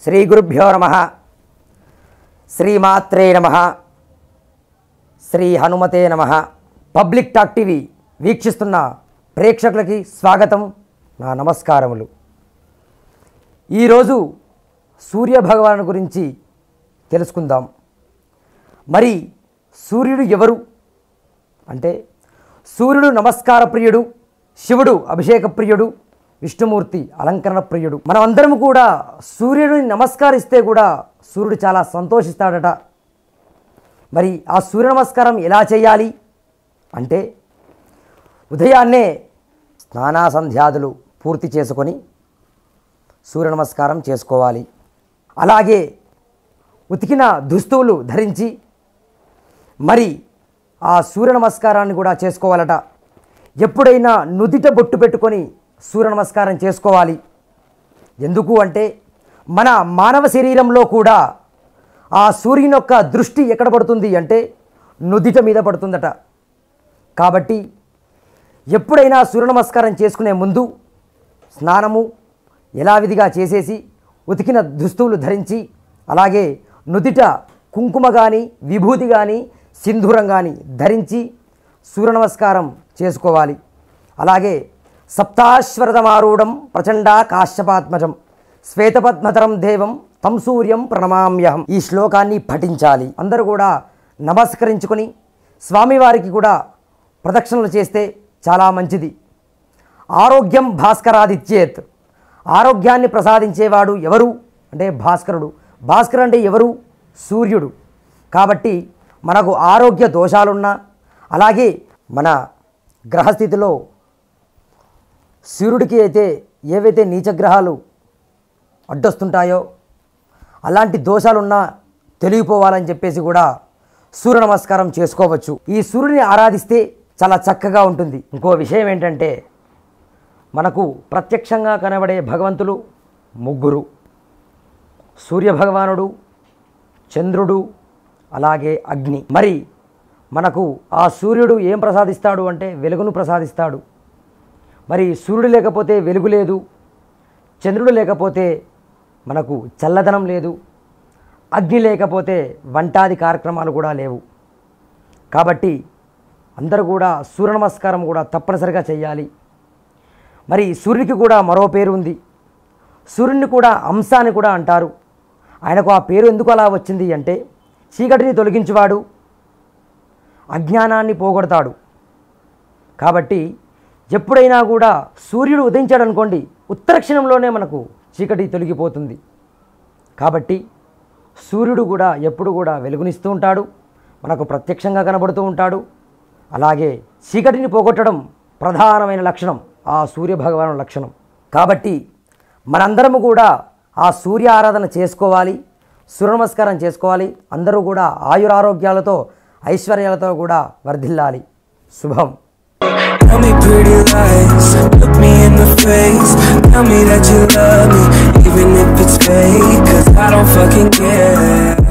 శ్రీ గురుభ్యో నమః. శ్రీమాత్రే నమః. శ్రీ హనుమతే నమః. పబ్లిక్ టాక్ టీవీ వీక్షిస్తున్న ప్రేక్షకులకి స్వాగతం, నా నమస్కారములు. ఈరోజు సూర్యభగవాను గురించి తెలుసుకుందాం. మరి సూర్యుడు ఎవరు అంటే, సూర్యుడు నమస్కార ప్రియుడు, శివుడు అభిషేక ప్రియుడు, విష్ణుమూర్తి అలంకరణ ప్రియుడు. మనమందరం కూడా సూర్యుడిని నమస్కరిస్తే కూడా సూర్యుడు చాలా సంతోషిస్తాడట. మరి ఆ సూర్య నమస్కారం ఎలా చేయాలి అంటే, ఉదయాన్నే స్నానాసంధ్యాదులు పూర్తి చేసుకొని సూర్య నమస్కారం చేసుకోవాలి. అలాగే ఉతికిన దుస్తువులు ధరించి మరి ఆ సూర్య నమస్కారాన్ని కూడా చేసుకోవాలట. ఎప్పుడైనా నుదిట బొట్టు పెట్టుకొని సూర్య నమస్కారం చేసుకోవాలి. ఎందుకు అంటే, మన మానవ శరీరంలో కూడా ఆ సూర్యుని యొక్క దృష్టి ఎక్కడ పడుతుంది అంటే నుదిట మీద పడుతుందట. కాబట్టి ఎప్పుడైనా సూర్య నమస్కారం చేసుకునే ముందు స్నానము యథావిధిగా చేసేసి ఉతికిన దుస్తువులు ధరించి, అలాగే నుదిట కుంకుమ కానీ విభూతి కానీ సింధూరం కానీ ధరించి సూర్య నమస్కారం చేసుకోవాలి. అలాగే సప్తాశ్వరతమారూఢం ప్రచండా కాశ్యపాత్మజం శ్వేతపద్మతరం దేవం తం సూర్యం ప్రణమామ్యహం, ఈ శ్లోకాన్ని పఠించాలి. అందరూ కూడా నమస్కరించుకొని స్వామివారికి కూడా ప్రదక్షిణలు చేస్తే చాలా మంచిది. ఆరోగ్యం భాస్కరాదిత్యేత్, ఆరోగ్యాన్ని ప్రసాదించేవాడు ఎవరు అంటే భాస్కరుడు. భాస్కరుడు అంటే ఎవరు? సూర్యుడు. కాబట్టి మనకు ఆరోగ్య దోషాలున్నా, అలాగే మన గ్రహస్థితిలో సూర్యుడికి అయితే ఏవైతే నీచగ్రహాలు అడ్డొస్తుంటాయో అలాంటి దోషాలున్నా తొలగిపోవాలని చెప్పేసి కూడా సూర్య నమస్కారం చేసుకోవచ్చు. ఈ సూర్యుడిని ఆరాధిస్తే చాలా చక్కగా ఉంటుంది. ఇంకో విషయం ఏంటంటే, మనకు ప్రత్యక్షంగా కనబడే భగవంతులు ముగ్గురు: సూర్యభగవానుడు, చంద్రుడు, అలాగే అగ్ని. మరి మనకు ఆ సూర్యుడు ఏం ప్రసాదిస్తాడు అంటే వెలుగును ప్రసాదిస్తాడు. మరి సూర్యుడు లేకపోతే వెలుగు లేదు, చంద్రుడు లేకపోతే మనకు చల్లదనం లేదు, అగ్ని లేకపోతే వంటాది కార్యక్రమాలు కూడా లేవు. కాబట్టి అందరూ కూడా సూర్య నమస్కారం కూడా తప్పనిసరిగా చేయాలి. మరి సూర్యుడికి కూడా మరో పేరు ఉంది. సూర్యుడిని కూడా అంశ అని కూడా అంటారు. ఆయనకు ఆ పేరు ఎందుకు అలా వచ్చింది అంటే, చీకటిని తొలగించువాడు, అజ్ఞానాన్ని పోగొడతాడు. కాబట్టి ఎప్పుడైనా కూడా సూర్యుడు ఉదయించాడు అనుకోండి, ఉత్తర క్షణంలోనే మనకు చీకటి తొలగిపోతుంది. కాబట్టి సూర్యుడు కూడా ఎప్పుడు కూడా వెలుగునిస్తూ ఉంటాడు, మనకు ప్రత్యక్షంగా కనబడుతూ ఉంటాడు. అలాగే చీకటిని పోగొట్టడం ప్రధానమైన లక్షణం ఆ సూర్యభగవాను లక్షణం. కాబట్టి మనందరము కూడా ఆ సూర్య ఆరాధన చేసుకోవాలి, సూర్య నమస్కారం చేసుకోవాలి. అందరూ కూడా ఆయురారోగ్యాలతో ఐశ్వర్యాలతో కూడా వర్ధిల్లాలి. శుభం. Tell me pretty lies, look me in the face. Tell me that you love me, even if it's fake, 'cause I don't fucking care.